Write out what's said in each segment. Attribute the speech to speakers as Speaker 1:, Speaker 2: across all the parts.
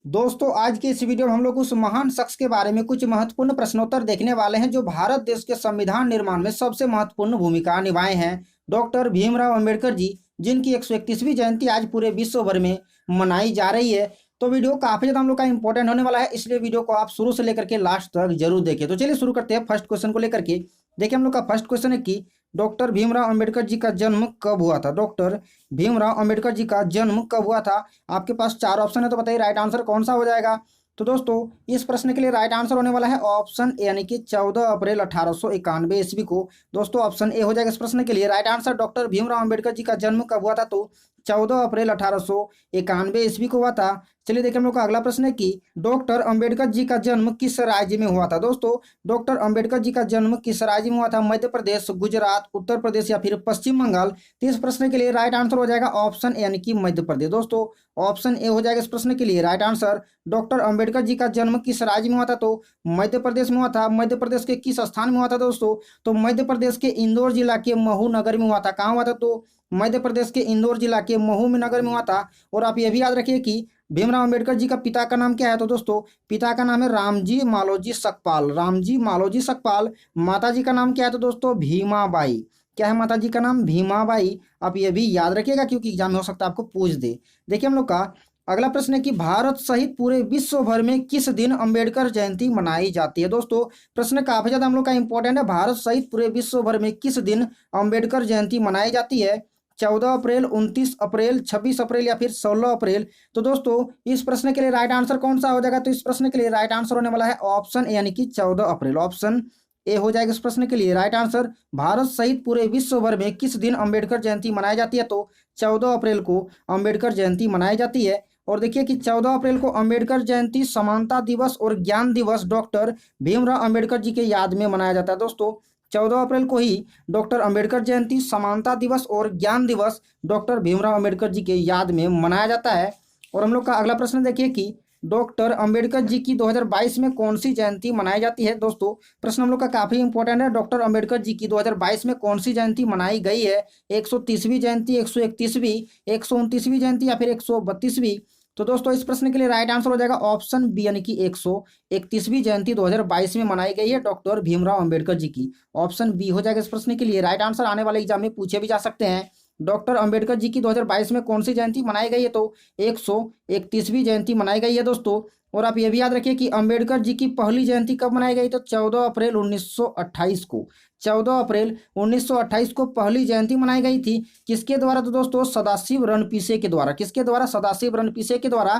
Speaker 1: दोस्तों आज के इस वीडियो में हम लोग उस महान शख्स के बारे में कुछ महत्वपूर्ण प्रश्नोत्तर देखने वाले हैं जो भारत देश के संविधान निर्माण में सबसे महत्वपूर्ण भूमिका निभाए हैं। डॉक्टर भीमराव अंबेडकर जी, जिनकी 131वीं जयंती आज पूरे विश्व भर में मनाई जा रही है। तो वीडियो काफी ज्यादा हम लोग का इंपॉर्टेंट होने वाला है, इसलिए वीडियो को आप शुरू से लेकर के लास्ट तक जरूर देखें। तो चलिए शुरू करते हैं फर्स्ट क्वेश्चन को लेकर के। देखिए हम लोग का फर्स्ट क्वेश्चन है कि डॉक्टर भीमराव अंबेडकर जी का जन्म कब हुआ था। डॉक्टर भीमराव अंबेडकर जी का जन्म कब हुआ था। आपके पास चार ऑप्शन है, तो बताइए राइट आंसर कौन सा हो जाएगा। तो दोस्तों इस प्रश्न के लिए राइट आंसर होने वाला है ऑप्शन ए, यानी कि 14 अप्रैल 1891 ईस्वी को। दोस्तों ऑप्शन ए हो जाएगा इस प्रश्न के लिए right answer. Doctor Bhimrao Ambedkar ji का जन्म कब हुआ था, तो 14 अप्रैल 1891 ईस्वी को हुआ था। चलिए देखिए हम लोग का अगला प्रश्न है कि डॉक्टर अंबेडकर जी का जन्म किस राज्य में हुआ था। दोस्तों डॉक्टर अंबेडकर जी का जन्म किस राज्य में हुआ था। मध्य प्रदेश, गुजरात, उत्तर प्रदेश या फिर पश्चिम बंगाल। तो इस प्रश्न के लिए राइट आंसर हो जाएगा ऑप्शन ए, यानी कि मध्य प्रदेश। दोस्तों ऑप्शन ए हो जाएगा इस प्रश्न के लिए right answer. Doctor Ambedkar ji का जन्म किस राज्य में हुआ था, तो मध्य प्रदेश में हुआ था। मध्य प्रदेश के किस स्थान में हुआ था दोस्तों, तो मध्य प्रदेश के इंदौर जिला के महू नगर में हुआ था। कहाँ हुआ था, तो मध्य प्रदेश के इंदौर जिला के महू नगर में हुआ था। और आप ये भी याद रखिए कि भीमराव अंबेडकर जी का पिता का नाम क्या है, तो दोस्तों पिता का नाम है रामजी मालोजी सकपाल। रामजी मालोजी सकपाल। माता जी का नाम क्या है, तो दोस्तों भीमाबाई। क्या है माता जी का नाम, भीमाबाई। आप ये भी याद रखिएगा क्योंकि एग्जाम में हो सकता है आपको पूछ दे। देखिए हम लोग का अगला प्रश्न है कि भारत सहित पूरे विश्व भर में किस दिन अंबेडकर जयंती मनाई जाती है। दोस्तों प्रश्न काफी ज्यादा हम लोग का इंपॉर्टेंट है। भारत सहित पूरे विश्व भर में किस दिन अंबेडकर जयंती मनाई जाती है। 14 अप्रैल, 29 अप्रैल, 26 अप्रैल या फिर 16 अप्रैल। तो दोस्तों इस प्रश्न के लिए राइट आंसर कौन सा हो जाएगा, तो इस प्रश्न के लिए राइट आंसर होने वाला है ऑप्शन ए, यानी कि 14 अप्रैल। ऑप्शन ए हो जाएगा इस प्रश्न के लिए राइट आंसर। भारत सहित पूरे विश्व भर में किस दिन अंबेडकर जयंती मनाई जाती है, तो 14 अप्रैल को अंबेडकर जयंती मनाई जाती है। और देखिए कि 14 अप्रैल को अंबेडकर जयंती, समानता दिवस और ज्ञान दिवस डॉक्टर भीमराव अंबेडकर जी के याद में मनाया जाता है। दोस्तों 14 अप्रैल को ही डॉक्टर अंबेडकर जयंती, समानता दिवस और ज्ञान दिवस डॉक्टर भीमराव अंबेडकर जी के याद में मनाया जाता है। और हम लोग का अगला प्रश्न देखिए कि डॉक्टर अंबेडकर जी की 2022 में कौन सी जयंती मनाई जाती है। दोस्तों प्रश्न हम लोग का काफी इंपॉर्टेंट है। डॉक्टर अंबेडकर जी की 2022 में कौन सी जयंती मनाई गई है। 130वीं जयंती, 131वीं, 129वीं जयंती या फिर 132वीं। तो दोस्तों इस प्रश्न के लिए राइट आंसर हो जाएगा ऑप्शन बी, यानी कि 131वीं जयंती 2022 में मनाई गई है डॉक्टर भीमराव अंबेडकर जी की। ऑप्शन बी हो जाएगा इस प्रश्न के लिए राइट आंसर। आने वाले एग्जाम में पूछे भी जा सकते हैं डॉक्टर अंबेडकर जी की 2022 में कौन सी जयंती मनाई गई है, तो 131वीं जयंती मनाई गई है दोस्तों। और आप ये भी याद रखिए कि अंबेडकर जी की पहली जयंती कब मनाई गई, तो 14 अप्रैल 1928 को। 14 अप्रैल 1928 को पहली जयंती मनाई गई थी। किसके द्वारा, तो दोस्तों सदाशिव रणपीसे के द्वारा। किसके द्वारा, सदाशिव रणपीसे के द्वारा,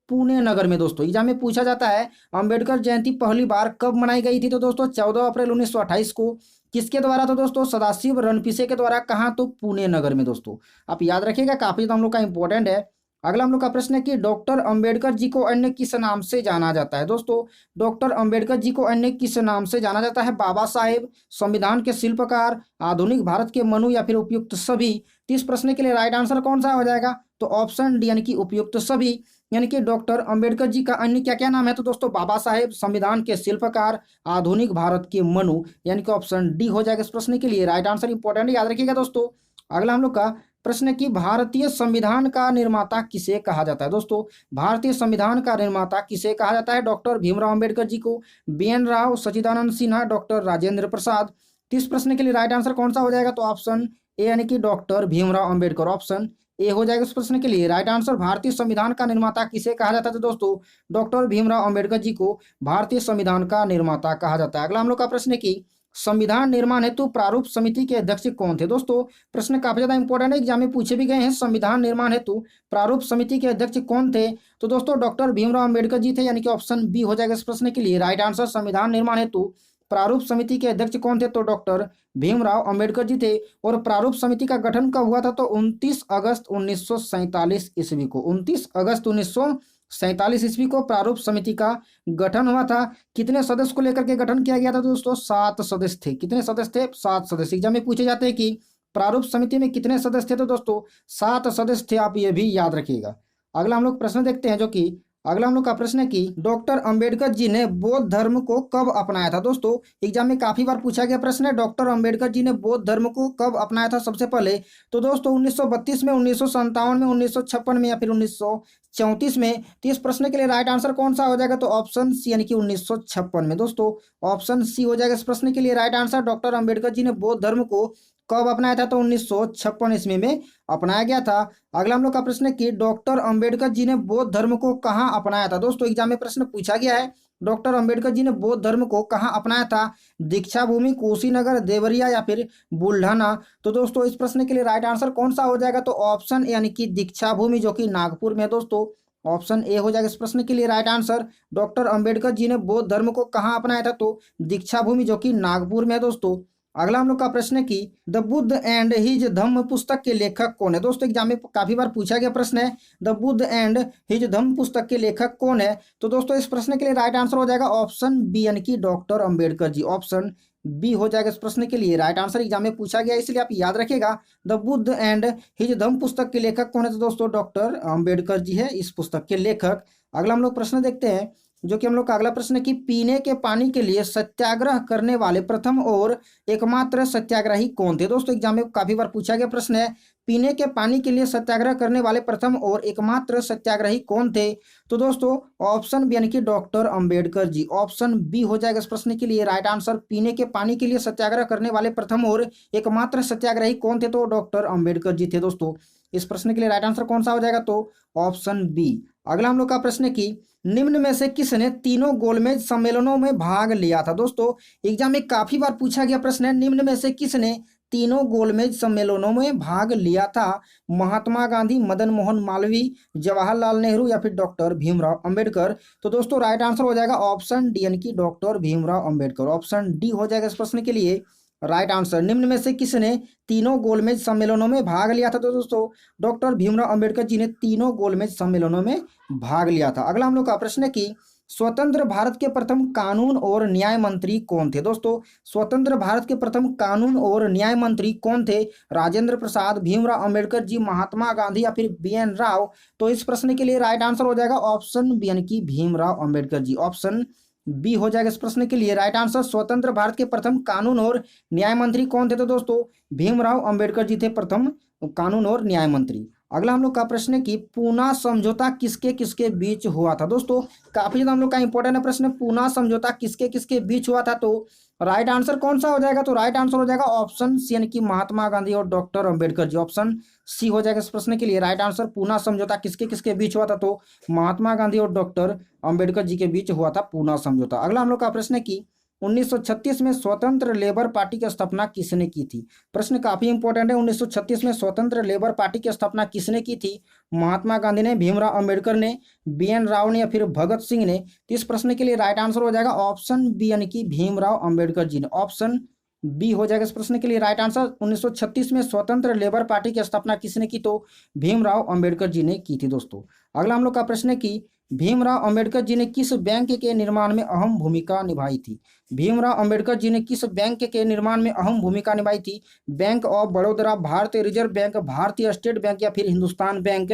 Speaker 1: पुणे नगर में। दोस्तों एग्जाम में पूछा जाता है अंबेडकर जयंती पहली बार कब मनाई गई थी, तो दोस्तों 14 अप्रैल 1928 को। किसके द्वारा, तो दोस्तों सदाशिव रणपीसे के द्वारा। कहाँ, तो पुणे नगर में। दोस्तों आप याद रखिएगा, काफी ज्यादा हम लोग का इंपॉर्टेंट है। अगला हम लोग का प्रश्न है कि डॉक्टर अंबेडकर जी को अन्य किस नाम से जाना जाता है। दोस्तों डॉक्टर अंबेडकर जी को अन्य किस नाम से जाना जाता है। बाबा साहेब, संविधान के शिल्पकार, आधुनिक भारत के मनु या फिर उपयुक्त सभी। तो इस प्रश्न के लिए राइट आंसर कौन सा हो जाएगा, तो ऑप्शन डी, यानी कि उपयुक्त सभी। यानी कि डॉक्टर अंबेडकर जी का अन्य क्या क्या नाम है, तो दोस्तों बाबा साहेब, संविधान के शिल्पकार, आधुनिक भारत के मनु, यानी कि ऑप्शन डी हो जाएगा इस प्रश्न के लिए राइट आंसर। इंपॉर्टेंट याद रखिएगा दोस्तों। अगला हम लोग का प्रश्न है कि भारतीय संविधान का निर्माता किसे कहा जाता है। दोस्तों भारतीय संविधान का निर्माता किसे कहा जाता है। डॉक्टर भीमराव अंबेडकर जी को, BN राव, सच्चिदानंद सिन्हा, डॉक्टर राजेंद्र प्रसाद। तो इस प्रश्न के लिए राइट आंसर कौन सा हो जाएगा, तो ऑप्शन ए, यानी कि doctor Bhimrao Ambedkar. Option A हो जाएगा इस प्रश्न के लिए राइट आंसर। भारतीय संविधान का निर्माता किसे कहा जाता है, तो दोस्तों डॉक्टर भीमराव अंबेडकर जी को भारतीय संविधान का निर्माता कहा जाता है। अगला हम लोग का प्रश्न है कि संविधान निर्माण हेतु प्रारूप समिति के अध्यक्ष कौन थे। दोस्तों प्रश्न काफी ज्यादा इंपॉर्टेंट है, एग्जाम में पूछे भी गए हैं। संविधान निर्माण हेतु प्रारूप समिति के अध्यक्ष कौन थे, तो दोस्तों डॉक्टर भीमराव अंबेडकर जी थे, यानी कि ऑप्शन बी हो जाएगा इस प्रश्न के लिए राइट आंसर। संविधान निर्माण हेतु प्रारूप समिति के अध्यक्ष कौन थे, तो डॉक्टर भीमराव अंबेडकर जी थे। और प्रारूप समिति का गठन कब हुआ था, तो 29 अगस्त 1947 ईस्वी को। 29 अगस्त 1947 ईस्वी को प्रारूप समिति का गठन हुआ था। कितने सदस्य को लेकर के गठन किया गया था, दोस्तों 7 सदस्य थे। कितने सदस्य थे, 7 सदस्य। एग्जाम में पूछे जाते हैं कि प्रारूप समिति में कितने सदस्य थे, तो दोस्तों 7 सदस्य थे। आप ये भी याद रखिएगा। अगला हम लोग प्रश्न देखते हैं जो कि अगला हम लोग का प्रश्न है कि डॉक्टर अंबेडकर जी ने बौद्ध धर्म को कब अपनाया था। दोस्तों एग्जाम में काफी बार पूछा गया प्रश्न है, डॉक्टर अंबेडकर जी ने बौद्ध धर्म को कब अपनाया था सबसे पहले। तो दोस्तों 1932 में, 1957 में, 1956 में या फिर 1934 में। तो इस प्रश्न के लिए राइट आंसर कौन सा हो जाएगा, तो ऑप्शन सी यानी कि 1956 में। दोस्तों ऑप्शन सी हो जाएगा इस प्रश्न के लिए right answer. Doctor Ambedkar ji ने बौद्ध धर्म को कब अपनाया था, तो 1956 ईस्वी में अपनाया गया था। अगला हम लोग का प्रश्न है कि डॉक्टर अंबेडकर जी ने बौद्ध धर्म को कहाँ अपनाया था। दोस्तों एग्जाम में प्रश्न पूछा गया है, डॉक्टर अंबेडकर जी ने बौद्ध धर्म को कहाँ अपनाया था। दीक्षा भूमि, कुशीनगर, देवरिया या फिर बुल्ढाना। तो दोस्तों इस प्रश्न के लिए राइट आंसर कौन सा हो जाएगा, तो ऑप्शन यानी कि दीक्षा भूमि, जो कि नागपुर में है। दोस्तों ऑप्शन ए हो जाएगा इस प्रश्न के लिए right answer. Doctor Ambedkar ji ने बौद्ध धर्म को कहाँ अपनाया था, तो दीक्षा भूमि, जो कि नागपुर में है। दोस्तों अगला हम लोग का प्रश्न है कि द बुद्ध एंड हिज धम्म पुस्तक के लेखक कौन है। दोस्तों एग्जाम में काफी बार पूछा गया प्रश्न है, द बुद्ध एंड हिज धम्म पुस्तक के लेखक कौन है। तो दोस्तों इस प्रश्न के लिए राइट आंसर हो जाएगा ऑप्शन बी यानी कि doctor Ambedkar ji. Option B हो जाएगा इस प्रश्न के लिए राइट आंसर। एग्जाम में पूछा गया इसलिए आप याद रखेगा, द बुद्ध एंड हिज धम्म पुस्तक के लेखक कौन है। तो दोस्तों डॉक्टर अंबेडकर जी है इस पुस्तक के लेखक। अगला हम लोग प्रश्न देखते हैं, जो कि हम लोग का अगला प्रश्न है कि पीने के पानी के लिए सत्याग्रह करने वाले प्रथम और एकमात्र सत्याग्रही कौन थे। दोस्तों एग्जाम में काफी बार पूछा गया प्रश्न है, पीने के पानी के लिए सत्याग्रह करने वाले प्रथम और एकमात्र सत्याग्रही कौन थे। तो दोस्तों ऑप्शन बी यानी कि doctor Ambedkar ji. Option B हो जाएगा इस प्रश्न के लिए राइट आंसर। पीने के पानी के लिए सत्याग्रह करने वाले प्रथम और एकमात्र सत्याग्रही कौन थे, तो डॉक्टर अंबेडकर जी थे। दोस्तों इस प्रश्न के लिए राइट आंसर कौन सा हो जाएगा, तो ऑप्शन बी। अगला हम लोग का प्रश्न है कि निम्न में से किसने तीनों गोलमेज सम्मेलनों में भाग लिया था। दोस्तों एग्जाम में काफी बार पूछा गया प्रश्न है, निम्न में से किसने तीनों गोलमेज सम्मेलनों में भाग लिया था। महात्मा गांधी, मदन मोहन मालवीय, जवाहरलाल नेहरू या फिर डॉक्टर भीमराव अंबेडकर। तो दोस्तों राइट आंसर हो जाएगा ऑप्शन डी यानी कि doctor Bhimrao Ambedkar. Option D हो जाएगा इस प्रश्न के लिए राइट आंसर। निम्न में से किसने तीनों गोलमेज सम्मेलनों में भाग लिया था। तो दोस्तों डॉक्टर भीमराव अंबेडकर जी ने तीनों गोलमेज सम्मेलनों में भाग लिया था। अगला हम लोग का प्रश्न है कि स्वतंत्र भारत के प्रथम कानून और न्याय मंत्री कौन थे। दोस्तों स्वतंत्र भारत के प्रथम कानून और न्याय मंत्री कौन थे। राजेंद्र प्रसाद, भीमराव अंबेडकर जी, महात्मा गांधी या फिर BN राव। तो इस प्रश्न के लिए राइट आंसर हो जाएगा ऑप्शन बी यानी कि भीमराव अंबेडकर जी। ऑप्शन बी हो जाएगा इस प्रश्न के लिए राइट आंसर। स्वतंत्र भारत के प्रथम कानून और न्याय मंत्री कौन थे, तो दोस्तों भीमराव अंबेडकर जी थे प्रथम कानून और न्याय मंत्री। अगला हम लोग का प्रश्न है कि पूना समझौता किसके किसके बीच हुआ था। दोस्तों काफी ज्यादा हम लोग का इंपॉर्टेंट है प्रश्न, पूना समझौता किसके किसके बीच हुआ था। तो राइट आंसर कौन सा हो जाएगा, तो राइट आंसर हो जाएगा ऑप्शन सी यानी कि महात्मा गांधी और doctor Ambedkar ji. Option C हो जाएगा इस प्रश्न के लिए राइट आंसर। पूना समझौता किसके किसके बीच हुआ था, तो महात्मा गांधी और डॉक्टर अंबेडकर जी के बीच हुआ था पूना समझौता। अगला हम लोग का प्रश्न है कि 1936 में स्वतंत्र लेबर पार्टी की स्थापना किसने की थी। प्रश्न काफी इंपॉर्टेंट है, 1936 में स्वतंत्र लेबर पार्टी की स्थापना किसने की थी। महात्मा गांधी ने, भीमराव अंबेडकर ने, BN राव ने या फिर भगत सिंह ने। तो इस प्रश्न के लिए राइट आंसर हो जाएगा ऑप्शन बी यानी कि भीमराव अंबेडकर जी ने। ऑप्शन बी हो जाएगा इस प्रश्न के लिए राइट आंसर। 1936 में स्वतंत्र लेबर पार्टी की स्थापना किसने की, तो भीमराव अंबेडकर जी ने की थी। दोस्तों अगला हम लोग का प्रश्न है कि भीमराव अंबेडकर जी ने किस बैंक के निर्माण में अहम भूमिका निभाई थी। भीमराव अंबेडकर जी ने किस बैंक के निर्माण में अहम भूमिका निभाई थी। बैंक ऑफ बड़ौदा, भारतीय रिजर्व बैंक, भारतीय स्टेट बैंक या फिर हिंदुस्तान बैंक।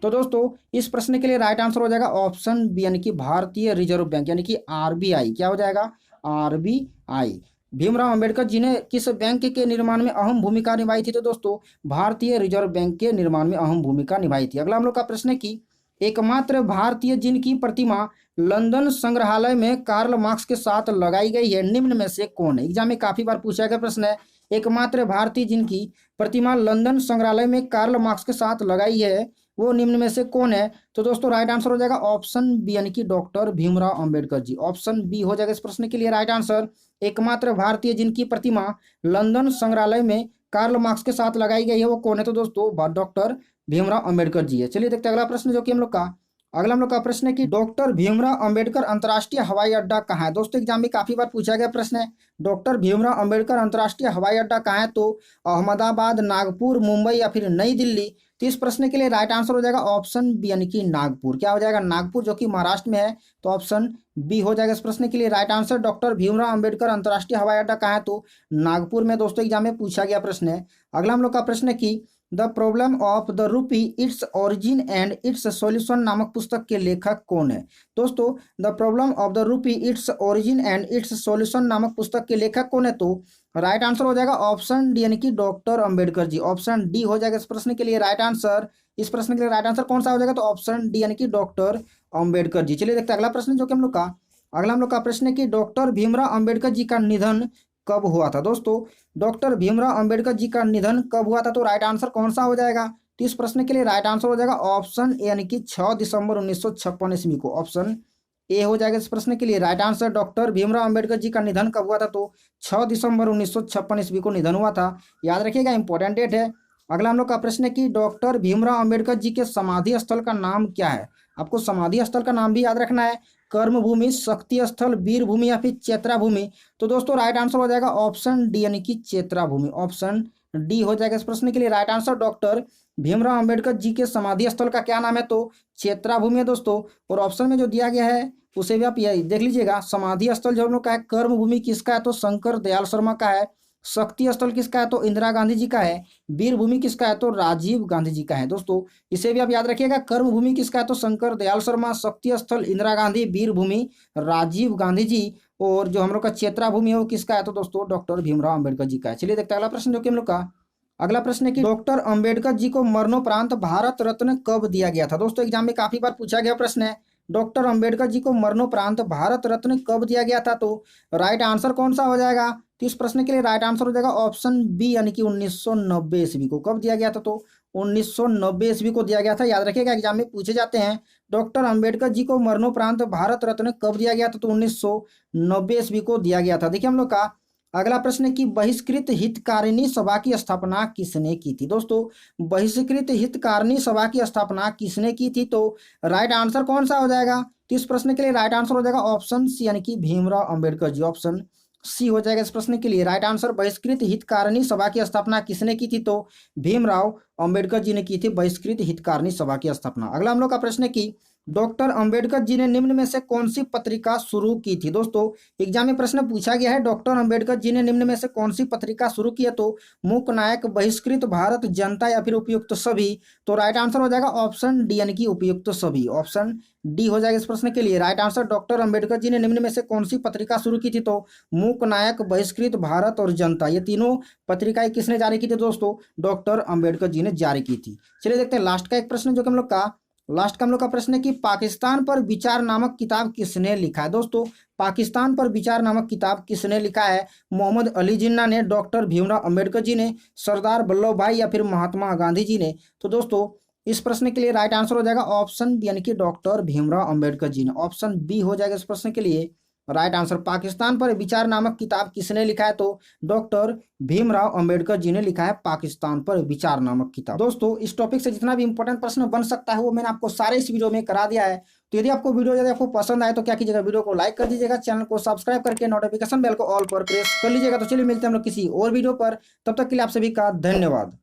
Speaker 1: तो दोस्तों इस प्रश्न के लिए राइट आंसर हो जाएगा ऑप्शन बी यानी कि भारतीय रिजर्व बैंक यानी कि RBI। क्या हो जाएगा, RBI। भीमराव अंबेडकर जी ने किस बैंक के निर्माण में अहम भूमिका निभाई थी, तो दोस्तों भारतीय रिजर्व बैंक के निर्माण में अहम भूमिका निभाई थी। अगला हम लोग का प्रश्न है कि एकमात्र भारतीय जिनकी प्रतिमा लंदन संग्रहालय में कार्ल मार्क्स के साथ लगाई गई है, निम्न में से कौन है। एग्जाम में काफी बार पूछा गया प्रश्न है, एकमात्र भारतीय जिनकी प्रतिमा लंदन संग्रहालय में कार्ल मार्क्स के साथ लगाई है वो निम्न में से कौन है। तो दोस्तों राइट आंसर हो जाएगा ऑप्शन बी यानी कि डॉक्टर भीमराव अंबेडकर जी। ऑप्शन बी हो जाएगा इस प्रश्न के लिए राइट आंसर। एकमात्र भारतीय जिनकी प्रतिमा लंदन संग्रहालय में कार्ल मार्क्स के साथ लगाई गई है वो कौन है, तो दोस्तों डॉक्टर भीमराव अंबेडकर जी है। चलिए देखते हैं अगला प्रश्न, जो कि हम लोग का अगला हम लोग का प्रश्न है कि डॉक्टर भीमराव अंबेडकर अंतर्राष्ट्रीय हवाई अड्डा कहाँ है। दोस्तों एग्जाम में काफी बार पूछा गया प्रश्न है, डॉक्टर भीमराव अंबेडकर अंतर्राष्ट्रीय हवाई अड्डा कहाँ है, तो अहमदाबाद, नागपुर, मुंबई या फिर नई दिल्ली। तो इस प्रश्न के लिए राइट आंसर हो जाएगा ऑप्शन बी यानी कि नागपुर। क्या हो जाएगा, नागपुर, जो कि महाराष्ट्र में है। तो ऑप्शन बी हो जाएगा इस प्रश्न के लिए right answer. Doctor Bhimrao Ambedkar अंतर्राष्ट्रीय हवाई अड्डा कहाँ है, तो नागपुर में। दोस्तों एग्जाम में पूछा गया प्रश्न है। अगला हम लोग का प्रश्न है कि the problem of the rupee its origin and it's solution नामक पुस्तक के लेखक कौन है? दोस्तों, the problem of the rupee its origin and it's solution नामक पुस्तक के लेखक कौन है? तो राइट आंसर हो जाएगा ऑप्शन डी यानी कि doctor Ambedkar ji. Option D हो जाएगा इस प्रश्न के लिए राइट आंसर। इस प्रश्न के लिए राइट आंसर कौन सा हो जाएगा? तो ऑप्शन डी यानी कि डॉक्टर अंबेडकर जी। चलिए देखते हैं अगला प्रश्न जो कि हम लोग का प्रश्न है कि डॉक्टर भीमराव अंबेडकर जी का निधन कब हुआ था? दोस्तों, डॉक्टर भीमराव अंबेडकर जी का निधन कब हुआ था? तो राइट आंसर कौन सा हो जाएगा? तो इस प्रश्न के लिए राइट आंसर हो जाएगा ऑप्शन ए यानी कि 6 दिसंबर 1956 ईस्वी को। ऑप्शन ए हो जाएगा इस प्रश्न के लिए right answer. Doctor Bhimrao Ambedkar ji का निधन कब हुआ था? तो 6 दिसंबर 1956 ईस्वी को निधन हुआ था। याद रखिएगा, इंपॉर्टेंट डेट है। अगला हम लोग का प्रश्न है कि डॉक्टर भीमराव अंबेडकर जी के समाधि स्थल का नाम क्या है? आपको समाधि स्थल का नाम भी याद रखना है। कर्मभूमि, शक्ति स्थल, वीर भूमि या फिर चेत्रा भूमि। तो दोस्तों राइट आंसर हो जाएगा ऑप्शन डी यानी कि चेत्रा भूमि। ऑप्शन डी हो जाएगा इस प्रश्न के लिए right answer. Doctor Bhimrao Ambedkar ji के समाधि स्थल का क्या नाम है? तो चेत्रा भूमि है दोस्तों। और ऑप्शन में जो दिया गया है उसे भी आप यही देख लीजिएगा। समाधि स्थल जो हम लोग का है कर्मभूमि किसका है? तो शंकर दयाल शर्मा का है। शक्ति स्थल किसका है? तो इंदिरा गांधी जी का है। वीर भूमि किसका है? तो राजीव गांधी जी का है दोस्तों। इसे भी आप याद रखिएगा। कर्म भूमि किसका है? तो शंकर दयाल शर्मा। शक्ति स्थल इंदिरा गांधी। वीर भूमि राजीव गांधी जी। और जो हम लोग का चेत्रा भूमि है वो किसका है? तो दोस्तों डॉक्टर भीमराव अंबेडकर जी का है। चलिए देखते हैं अगला प्रश्न जो कि हम लोग का अगला प्रश्न है कि डॉक्टर अंबेडकर जी को मरणोपरांत भारत रत्न कब दिया गया था? दोस्तों एग्जाम में काफी बार पूछा गया प्रश्न है। डॉक्टर अंबेडकर जी को मरणोपरांत भारत रत्न कब दिया गया था? तो राइट आंसर कौन सा हो जाएगा? तो इस प्रश्न के लिए राइट आंसर हो जाएगा ऑप्शन बी यानी कि 1990 ईस्वी को। कब दिया गया था? तो 1990 ईस्वी को दिया गया था। याद रखिएगा, एग्जाम में पूछे जाते हैं डॉक्टर अंबेडकर जी को मरणोपरांत भारत रत्न कब दिया गया था? तो 1990 ईस्वी को दिया गया था। देखिए हम लोग का अगला प्रश्न है कि बहिष्कृत हितकारिणी सभा की स्थापना किसने की थी? दोस्तों बहिष्कृत हितकारिणी सभा की स्थापना किसने की थी? तो राइट आंसर कौन सा हो जाएगा? तो इस प्रश्न के लिए राइट आंसर हो जाएगा ऑप्शन सी यानी कि भीमराव अंबेडकर जी। ऑप्शन सी हो जाएगा इस प्रश्न के लिए राइट आंसर। बहिष्कृत हितकारिणी सभा की स्थापना किसने की थी? तो भीमराव अंबेडकर जी ने की थी बहिष्कृत हितकारिणी सभा की स्थापना। अगला हम लोग का प्रश्न है कि डॉक्टर अंबेडकर जी ने निम्न में से कौन सी पत्रिका शुरू की थी? दोस्तों एग्जाम में प्रश्न पूछा गया है डॉक्टर अंबेडकर जी ने निम्न में से कौन सी पत्रिका शुरू की है? तो मूक नायक, बहिष्कृत, भारत जनता या फिर उपयुक्त सभी। तो राइट आंसर हो जाएगा ऑप्शन डी यानी कि उपयुक्त सभी। ऑप्शन डी हो जाएगा इस प्रश्न के लिए right answer. Doctor Ambedkar ji ने निम्न में से कौन सी पत्रिका शुरू की थी? तो मूक नायक, बहिष्कृत, भारत और जनता, ये तीनों पत्रिकाएं किसने जारी की थी? दोस्तों डॉक्टर अंबेडकर जी ने जारी की थी। चलिए देखते हैं लास्ट का एक प्रश्न जो कि हम लोग का प्रश्न है कि पाकिस्तान पर विचार नामक किताब किसने लिखा है? दोस्तों पाकिस्तान पर विचार नामक किताब किसने लिखा है? मोहम्मद अली जिन्ना ने, डॉक्टर भीमराव अंबेडकर जी ने, सरदार वल्लभ भाई या फिर महात्मा गांधी जी ने? तो दोस्तों इस प्रश्न के लिए राइट आंसर हो जाएगा ऑप्शन बी यानी कि डॉक्टर भीमराव अंबेडकर जी ने। ऑप्शन बी हो जाएगा इस प्रश्न के लिए राइट आंसर। पाकिस्तान पर विचार नामक किताब किसने लिखा है? तो डॉक्टर भीमराव अंबेडकर जी ने लिखा है पाकिस्तान पर विचार नामक किताब। दोस्तों इस टॉपिक से जितना भी इंपॉर्टेंट प्रश्न बन सकता है वो मैंने आपको सारे इस वीडियो में करा दिया है। तो यदि आपको वीडियो यदि आपको पसंद आए तो क्या कीजिएगा, वीडियो को लाइक कर दीजिएगा, चैनल को सब्सक्राइब करके नोटिफिकेशन बेल को ऑल पर प्रेस कर लीजिएगा। तो चलिए मिलते हैं हम लोग किसी और वीडियो पर, तब तक के लिए आप सभी का धन्यवाद।